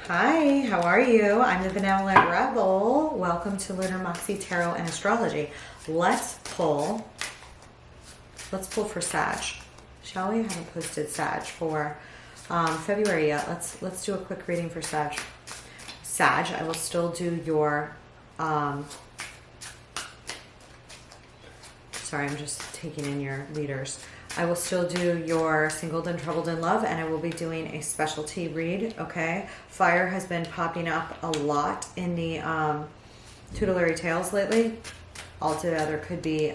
Hi, how are you? I'm the Benevolent Rebel. Welcome to Lunar Moxie Tarot and Astrology. Let's pull for Sag. Shall we? I haven't posted Sag for February yet. Let's do a quick reading for Sag. Sag, I will still do your sorry, I'm just taking in your leaders. I will still do your Singled and Troubled in Love, and I will be doing a specialty read, okay? Fire has been popping up a lot in the tutelary tales lately. Altogether could be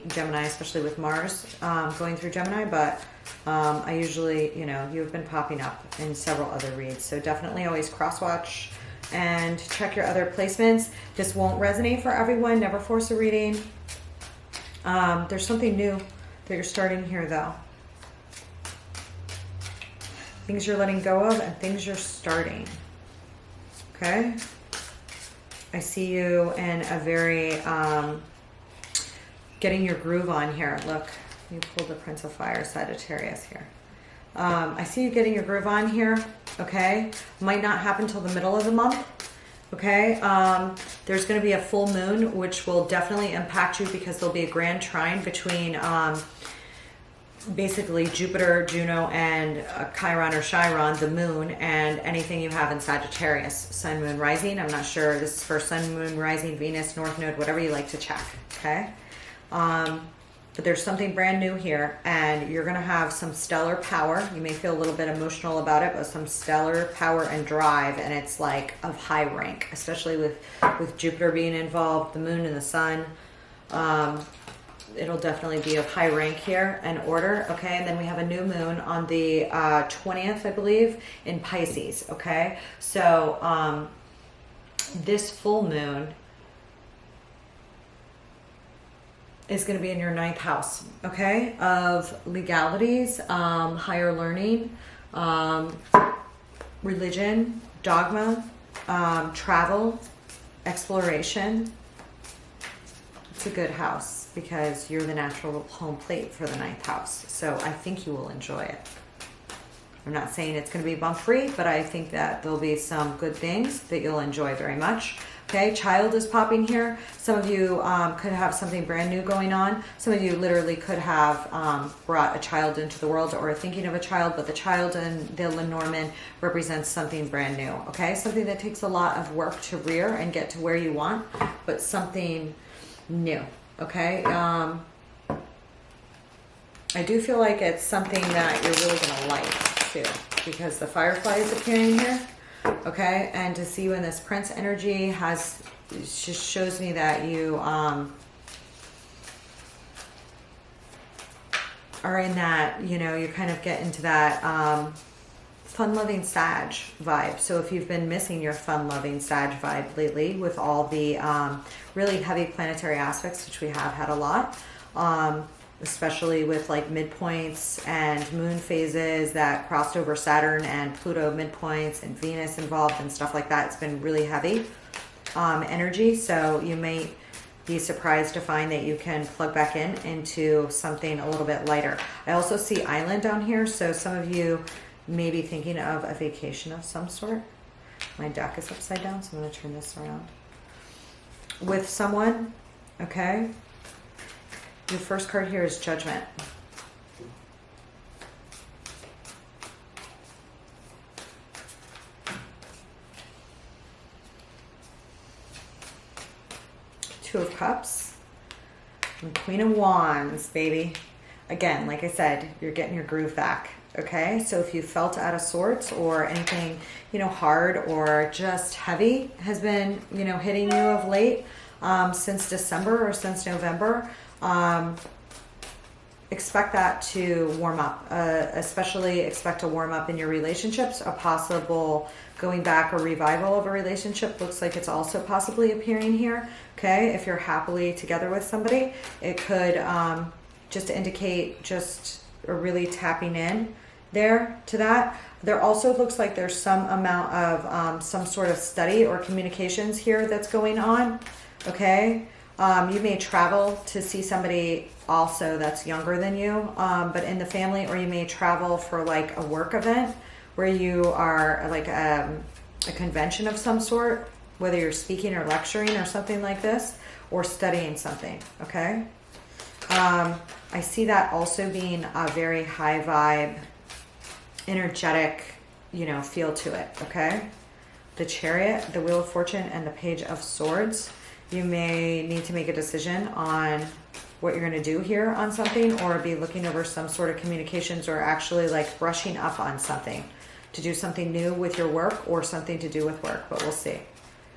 Gemini, especially with Mars going through Gemini, but I usually, you've been popping up in several other reads, so definitely always cross-watch and check your other placements. This won't resonate for everyone. Never force a reading. There's something new that you're starting here, though. Things you're letting go of and things you're starting. Okay? I see you in a very getting your groove on here. Look, you pulled the Prince of Fire, Sagittarius here. I see you getting your groove on here. Okay? Might not happen till the middle of the month. Okay, there's going to be a full moon, which will definitely impact you because there'll be a grand trine between basically Jupiter, Juno, and Chiron or Chiron, the moon, and anything you have in Sagittarius, Sun, Moon, Rising. I'm not sure. This is for Sun, Moon, Rising, Venus, North Node, whatever you like to check. Okay, but there's something brand new here, and you're going to have some stellar power. You may feel a little bit emotional about it, but some stellar power and drive, and it's like of high rank, especially with Jupiter being involved, the moon and the sun. It'll definitely be of high rank here and order, okay? And then we have a new moon on the 20th, I believe, in Pisces, okay? So this full moon is going to be in your 9th house, okay, of legalities, higher learning, religion, dogma, travel, exploration. It's a good house because you're the natural home plate for the 9th house. So I think you will enjoy it. I'm not saying it's going to be bump free, but I think that there'll be some good things that you'll enjoy very much. Okay, child is popping here. Some of you could have something brand new going on. Some of you literally could have brought a child into the world or are thinking of a child, but the child in the Lenormand represents something brand new. Okay, something that takes a lot of work to rear and get to where you want, but something new. Okay, I do feel like it's something that you're really going to like too, because the firefly is appearing here. Okay, and to see you in this Prince energy just shows me that you are in that, you kind of get into that fun-loving Sag vibe. So if you've been missing your fun-loving Sag vibe lately with all the really heavy planetary aspects, which we have had a lot, especially with like midpoints and moon phases that crossed over Saturn and Pluto midpoints and Venus involved and stuff like that. It's been really heavy energy, so you may be surprised to find that you can plug back into something a little bit lighter. I also see island down here, so some of you may be thinking of a vacation of some sort. My deck is upside down, so I'm going to turn this around. With someone, okay? Your first card here is Judgment. Two of Cups. And Queen of Wands, baby. Again, like I said, you're getting your groove back. Okay, so if you felt out of sorts or anything, hard or just heavy has been, hitting you of late, since December or since November, expect that to warm up, especially expect to warm up in your relationships. A possible going back or revival of a relationship looks like it's also possibly appearing here. Okay, if you're happily together with somebody, it could just indicate just really tapping in there to that. There also looks like there's some amount of some sort of study or communications here that's going on. Okay, You may travel to see somebody also that's younger than you, but in the family, or you may travel for like a work event where you are like a convention of some sort, whether you're speaking or lecturing or something like this, or studying something, okay? I see that also being a very high vibe, energetic, you know, feel to it, okay? The Chariot, the Wheel of Fortune, and the Page of Swords. You may need to make a decision on what you're going to do here on something, or be looking over some sort of communications, or actually like brushing up on something to do something new with your work, or something to do with work, but we'll see,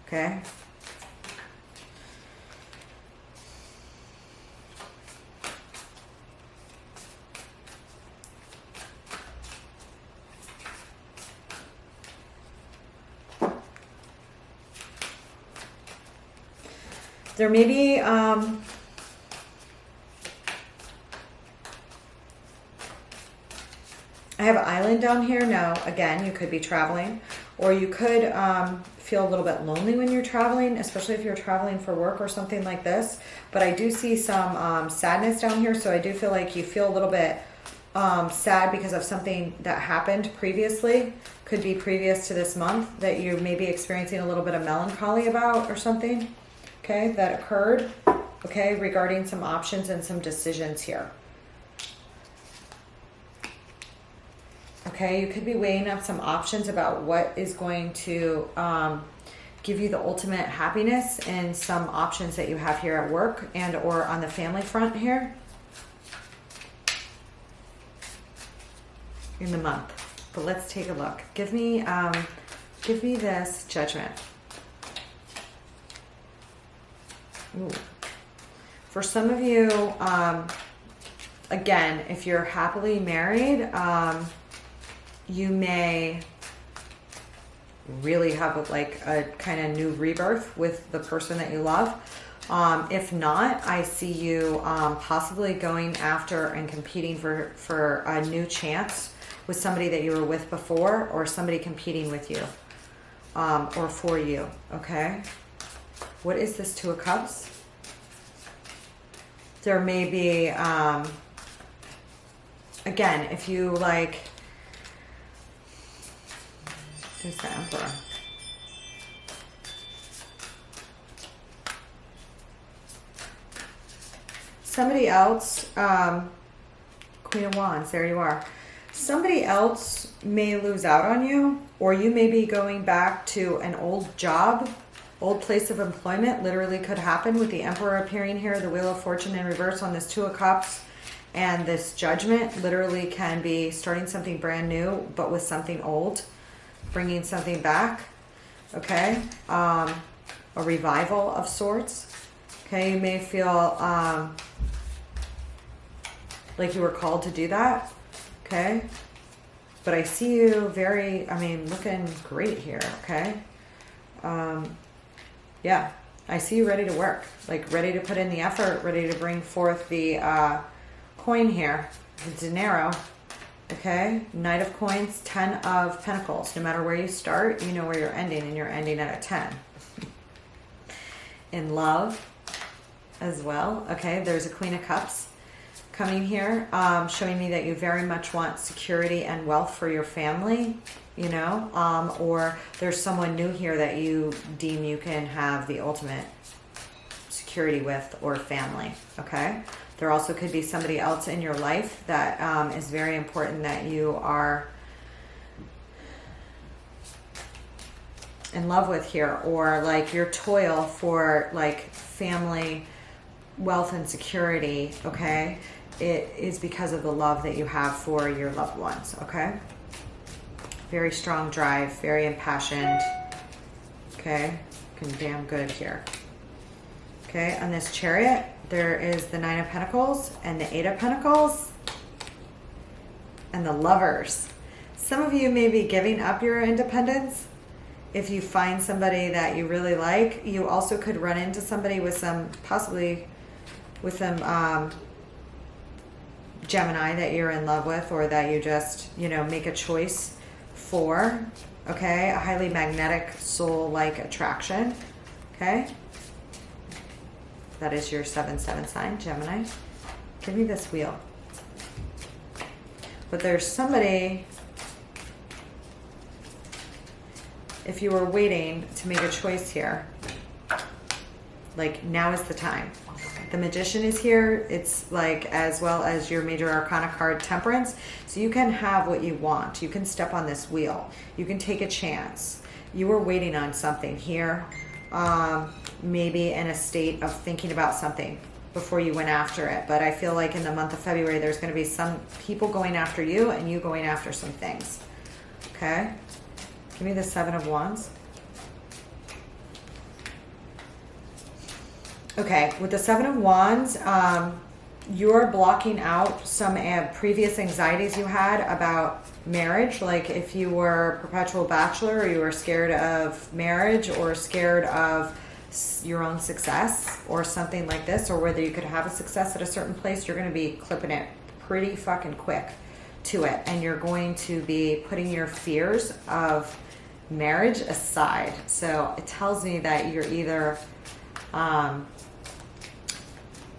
okay? There may be, I have an island down here. Now, again, you could be traveling, or you could feel a little bit lonely when you're traveling, especially if you're traveling for work or something like this. But I do see some sadness down here, so I do feel like you feel a little bit sad because of something that happened previously. Could be previous to this month that you may be experiencing a little bit of melancholy about, or something, okay, that occurred, okay, regarding some options and some decisions here. Okay, you could be weighing up some options about what is going to give you the ultimate happiness, and some options that you have here at work and or on the family front here in the month. But let's take a look. Give me this Judgment. Ooh. For some of you, again, if you're happily married, you may really have a kind of new rebirth with the person that you love. If not, I see you possibly going after and competing for a new chance with somebody that you were with before, or somebody competing with you, or for you, okay? What is this Two of Cups? There may be, again, if you like, there's the Emperor. Somebody else, Queen of Wands, there you are. Somebody else may lose out on you, or you may be going back to an old job, old place of employment. Literally could happen with the Emperor appearing here, the Wheel of Fortune in reverse on this Two of Cups, and this Judgment. Literally can be starting something brand new, but with something old, bringing something back, okay? A revival of sorts, okay? You may feel like you were called to do that, okay? But I see you very, looking great here, okay? Yeah, I see you ready to work, like ready to put in the effort, ready to bring forth the coin here, the dinero, okay? Knight of Coins, 10 of Pentacles. No matter where you start, you know where you're ending, and you're ending at a 10. In love as well, okay? There's a Queen of Cups coming here, showing me that you very much want security and wealth for your family, you know, or there's someone new here that you deem you can have the ultimate security with, or family, okay? There also could be somebody else in your life that is very important that you are in love with here, or like your toil for like family, wealth, and security, okay? It is because of the love that you have for your loved ones, okay? Very strong drive, very impassioned, okay? Looking damn good here. Okay, on this Chariot, there is the Nine of Pentacles and the Eight of Pentacles and the Lovers. Some of you may be giving up your independence. If you find somebody that you really like, you also could run into somebody with some, possibly with some Gemini that you're in love with, or that you just, you know, make a choice for, okay? A highly magnetic soul-like attraction, okay? That is your 7-7 sign, Gemini. Give me this wheel. But there's somebody, if you were waiting to make a choice here, like now is the time. The Magician is here. It's like, as well as your major arcana card, Temperance. So you can have what you want. You can step on this wheel. You can take a chance. You were waiting on something here, maybe in a state of thinking about something before you went after it. But I feel like in the month of February, there's going to be some people going after you and you going after some things. Okay? Give me the 7 of Wands. Okay, with the 7 of Wands, you're blocking out some previous anxieties you had about marriage. Like if you were a perpetual bachelor, or you were scared of marriage, or scared of your own success, or something like this, or whether you could have a success at a certain place, you're going to be clipping it pretty fucking quick to it. And you're going to be putting your fears of marriage aside. So it tells me that you're either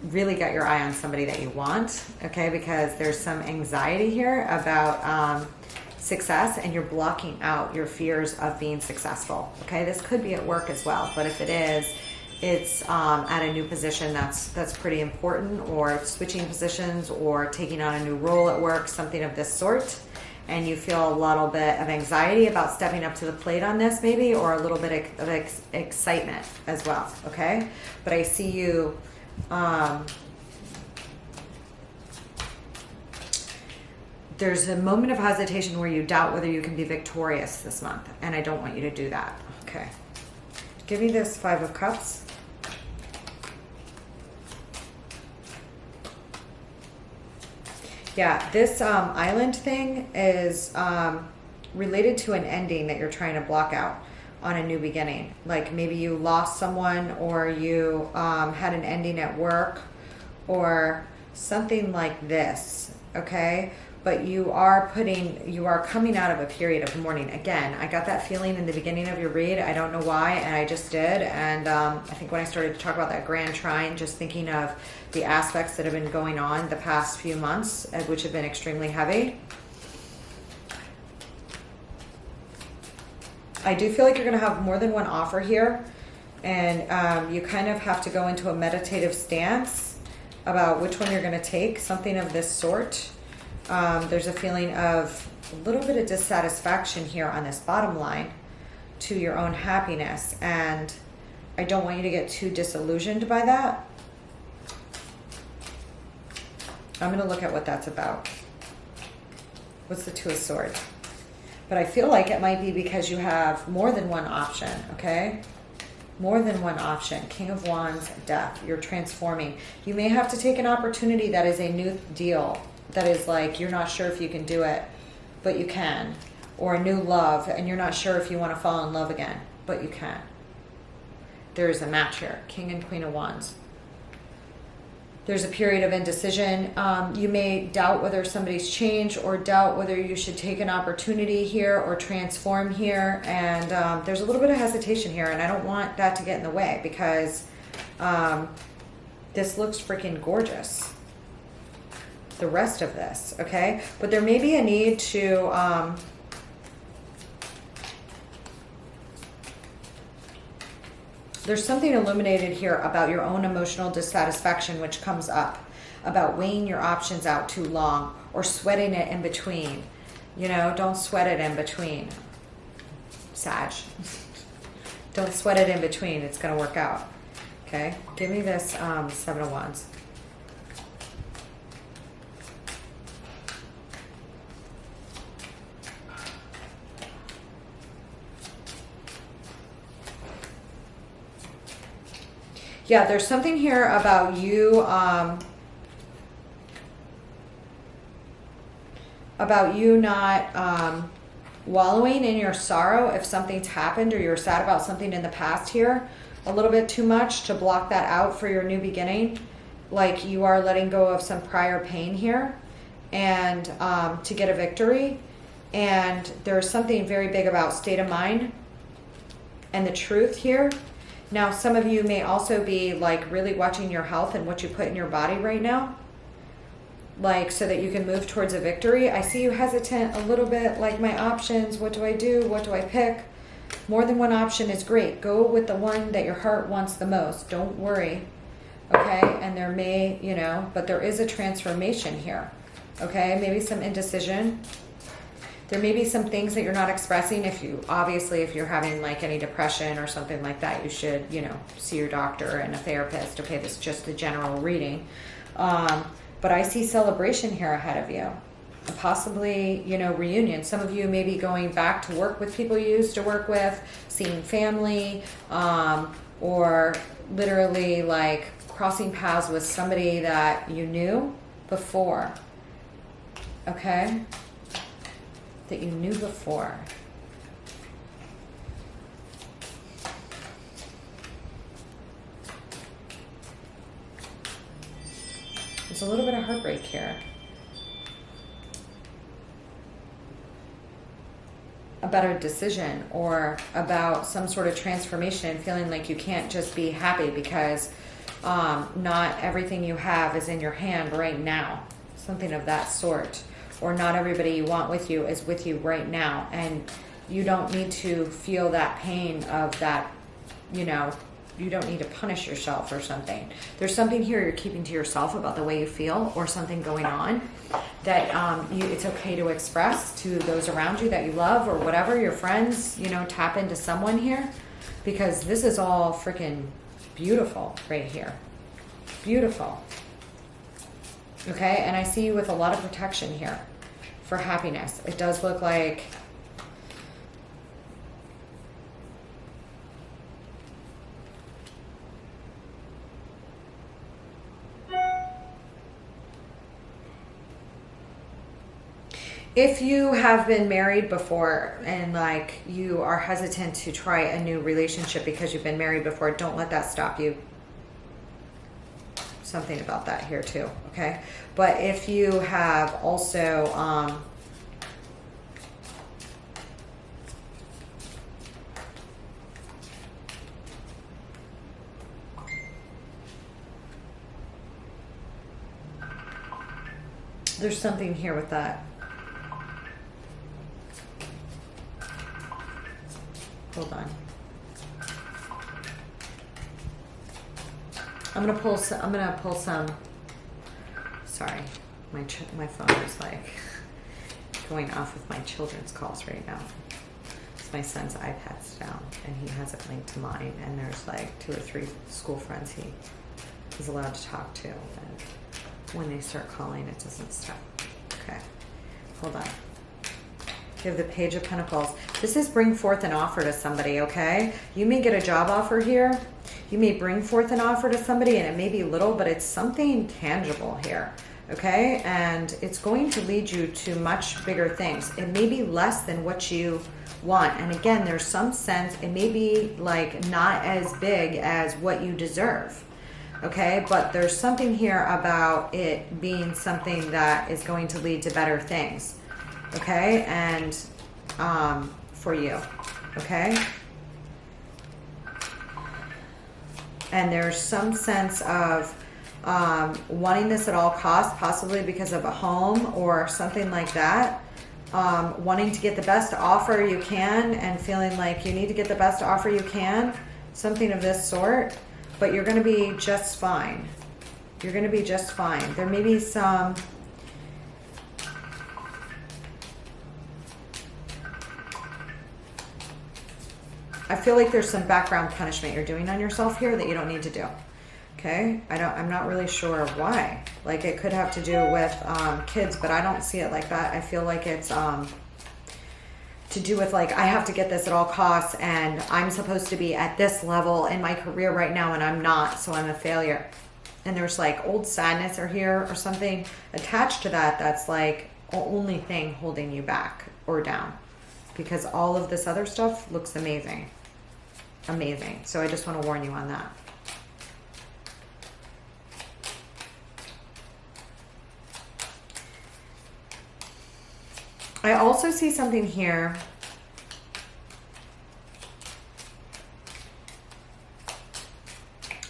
really got your eye on somebody that you want, okay, because there's some anxiety here about success, and you're blocking out your fears of being successful. Okay, this could be at work as well, but if it is, it's at a new position that's pretty important, or switching positions, or taking on a new role at work, something of this sort. And you feel a little bit of anxiety about stepping up to the plate on this, maybe, or a little bit of excitement as well. Okay, but I see you. There's a moment of hesitation where you doubt whether you can be victorious this month, and I don't want you to do that. Okay, give me this 5 of Cups. Yeah, this island thing is related to an ending that you're trying to block out on a new beginning. Like maybe you lost someone, or you had an ending at work, or something like this, okay? But you are coming out of a period of mourning. Again, I got that feeling in the beginning of your read. I don't know why, and I just did. And I think when I started to talk about that grand trine, just thinking of the aspects that have been going on the past few months, which have been extremely heavy. I do feel like you're going to have more than one offer here, and you kind of have to go into a meditative stance about which one you're going to take, something of this sort. There's a feeling of a little bit of dissatisfaction here on this bottom line to your own happiness, and I don't want you to get too disillusioned by that. I'm going to look at what that's about. What's the 2 of Swords? But I feel like it might be because you have more than one option, okay? More than one option. King of Wands, Death. You're transforming. You may have to take an opportunity that is a new deal, that is like you're not sure if you can do it, but you can. Or a new love, and you're not sure if you want to fall in love again, but you can. There is a match here. King and Queen of Wands. There's a period of indecision. You may doubt whether somebody's changed, or doubt whether you should take an opportunity here or transform here. And there's a little bit of hesitation here, and I don't want that to get in the way, because this looks freaking gorgeous. The rest of this, okay? But there may be a need to there's something illuminated here about your own emotional dissatisfaction, which comes up, about weighing your options out too long, or sweating it in between. You know, don't sweat it in between, Sag. Don't sweat it in between. It's going to work out. Okay? Give me this 7 of Wands. Yeah, there's something here about you, not wallowing in your sorrow if something's happened, or you're sad about something in the past here a little bit too much to block that out for your new beginning. Like you are letting go of some prior pain here, and to get a victory. And there's something very big about state of mind and the truth here. Now, some of you may also be like really watching your health and what you put in your body right now, like so that you can move towards a victory. I see you hesitant a little bit, like my options, what do I do? What do I pick? More than one option is great. Go with the one that your heart wants the most. Don't worry. Okay? And there may, you know, but there is a transformation here. Okay? Maybe some indecision. There may be some things that you're not expressing. If you, obviously, if you're having like any depression or something like that, you should, you know, see your doctor and a therapist. Okay, this is just a general reading. But I see celebration here ahead of you. Possibly, you know, reunion. Some of you may be going back to work with people you used to work with, seeing family, or literally like crossing paths with somebody that you knew before. Okay? That you knew before. There's a little bit of heartbreak here. About a decision or about some sort of transformation and feeling like you can't just be happy because not everything you have is in your hand right now. Something of that sort. Or not everybody you want with you is with you right now. And you don't need to feel that pain of that, you know, you don't need to punish yourself or something. There's something here you're keeping to yourself about the way you feel or something going on that it's okay to express to those around you that you love or whatever, your friends, you know, tap into someone here because this is all freaking beautiful right here. Beautiful. Okay, and I see you with a lot of protection here for happiness. It does look like if you have been married before and like you are hesitant to try a new relationship because you've been married before, don't let that stop you. Something about that here too, okay? But if you have also there's something here with that. Hold on. I'm gonna pull some. Sorry, my phone is like going off with my children's calls right now. It's my son's iPad's down, and he has it linked to mine. And there's like 2 or 3 school friends he is allowed to talk to. And when they start calling, it doesn't stop. Okay, hold on. You have the Page of Pentacles. This is bring forth an offer to somebody, okay? You may get a job offer here. You may bring forth an offer to somebody, and it may be little, but it's something tangible here, okay? And it's going to lead you to much bigger things. It may be less than what you want. And again, there's some sense, it may be like not as big as what you deserve, okay? But there's something here about it being something that is going to lead to better things. Okay, and for you, okay? And there's some sense of wanting this at all costs, possibly because of a home or something like that. Wanting to get the best offer you can and feeling like you need to get the best offer you can, something of this sort. But you're going to be just fine. You're going to be just fine. There may be some... I feel like there's some background punishment you're doing on yourself here that you don't need to do. Okay? I'm not really sure why. Like it could have to do with kids, but I don't see it like that. I feel like it's to do with like, I have to get this at all costs and I'm supposed to be at this level in my career right now and I'm not, so I'm a failure. And there's like old sadness or here or something attached to that that's like the only thing holding you back or down. Because all of this other stuff looks amazing. Amazing. So I just want to warn you on that. I also see something here.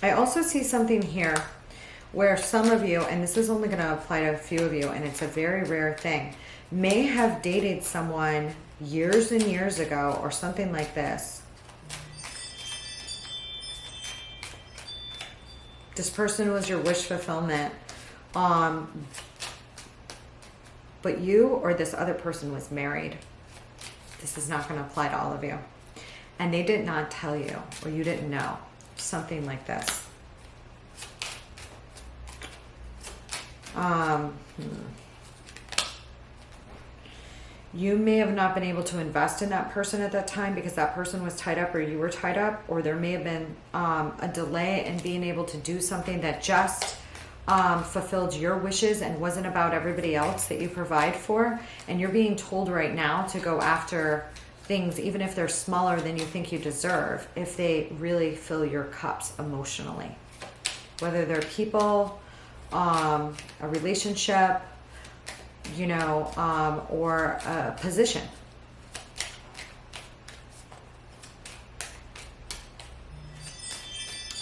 I also see something here where some of you, and this is only going to apply to a few of you, and it's a very rare thing, may have dated someone years and years ago or something like this. This person was your wish fulfillment. But you or this other person was married. This is not going to apply to all of you. And they did not tell you, or you didn't know. Something like this. You may have not been able to invest in that person at that time because that person was tied up or you were tied up, or there may have been a delay in being able to do something that just fulfilled your wishes and wasn't about everybody else that you provide for. And you're being told right now to go after things, even if they're smaller than you think you deserve, if they really fill your cups emotionally. Whether they're people, a relationship, you know, or a position.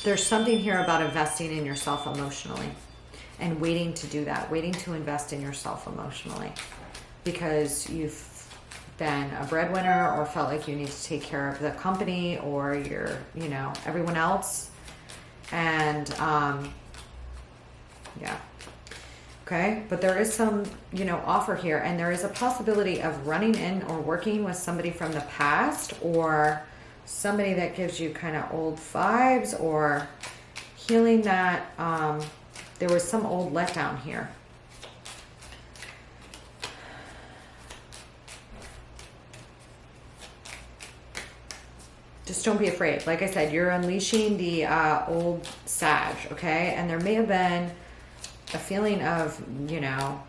There's something here about investing in yourself emotionally and waiting to do that, waiting to invest in yourself emotionally because you've been a breadwinner or felt like you need to take care of the company or your, you know, everyone else. And, yeah. Okay. But there is some, you know, offer here, and there is a possibility of running in or working with somebody from the past or somebody that gives you kind of old vibes, or healing that there was some old letdown here. Just don't be afraid. Like I said, you're unleashing the old Sag, okay? And there may have been a feeling of, you know,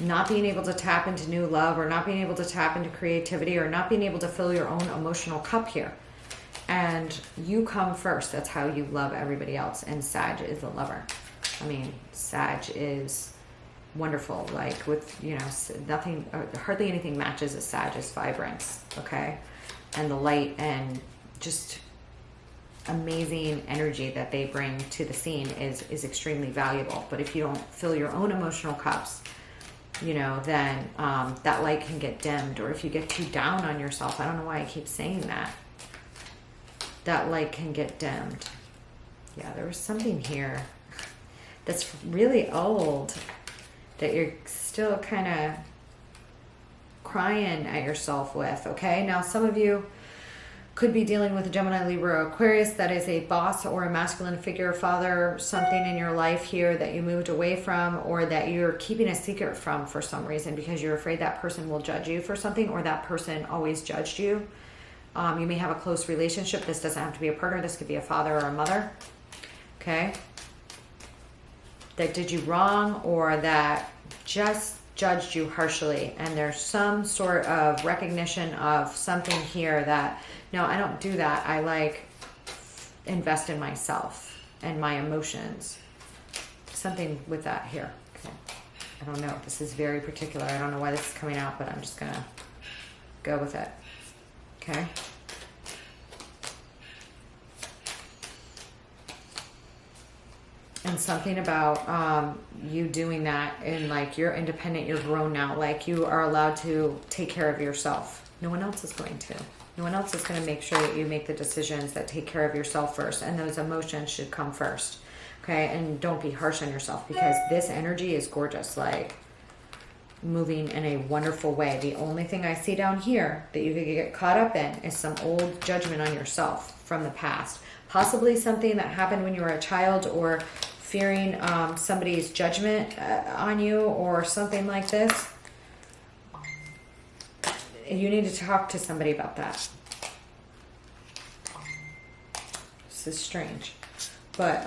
not being able to tap into new love, or not being able to tap into creativity, or not being able to fill your own emotional cup here. And you come first. That's how you love everybody else. And Sag is the lover. I mean, Sag is wonderful. Like with, you know, nothing, hardly anything matches a Sag's vibrance, okay? And the light and just amazing energy that they bring to the scene is extremely valuable. But if you don't fill your own emotional cups, you know, then that light can get dimmed. Or if you get too down on yourself, I don't know why I keep saying that, that light can get dimmed. Yeah, there was something here that's really old that you're still kind of crying at yourself with, okay? Now, some of you could be dealing with a Gemini, Libra, Aquarius that is a boss or a masculine figure, father, something in your life here that you moved away from, or that you're keeping a secret from for some reason because you're afraid that person will judge you for something, or that person always judged you. You may have a close relationship. This doesn't have to be a partner. This could be a father or a mother, okay? That did you wrong, or that just judged you harshly, and there's some sort of recognition of something here that, no, I don't do that. I like invest in myself and my emotions. Something with that here. Okay. I don't know. This is very particular. I don't know why this is coming out, but I'm just gonna go with it. Okay. And something about you doing that, and like you're independent, you're grown now, like you are allowed to take care of yourself. No one else is going to. No one else is going to make sure that you make the decisions that take care of yourself first, and those emotions should come first. Okay, and don't be harsh on yourself, because this energy is gorgeous, like moving in a wonderful way. The only thing I see down here that you could get caught up in is some old judgment on yourself from the past. Possibly something that happened when you were a child, or fearing somebody's judgment on you, or something like this. You need to talk to somebody about that. This is strange. But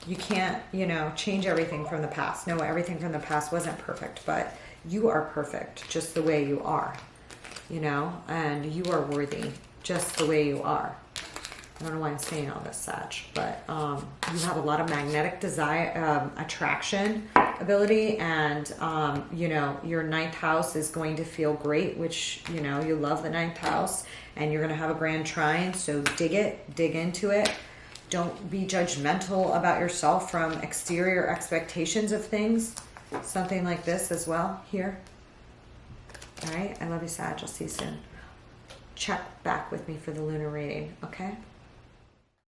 you can't, you know, change everything from the past. No, everything from the past wasn't perfect, but you are perfect just the way you are, you know, and you are worthy just the way you are. I don't know why I'm saying all this, Sag, but you have a lot of magnetic desire, attraction ability, and you know, your ninth house is going to feel great, which, you know, you love the ninth house, and you're going to have a grand trine. So dig into it. Don't be judgmental about yourself from exterior expectations of things. Something like this as well here. All right. I love you, Sag. I'll see you soon. Check back with me for the lunar reading. Okay.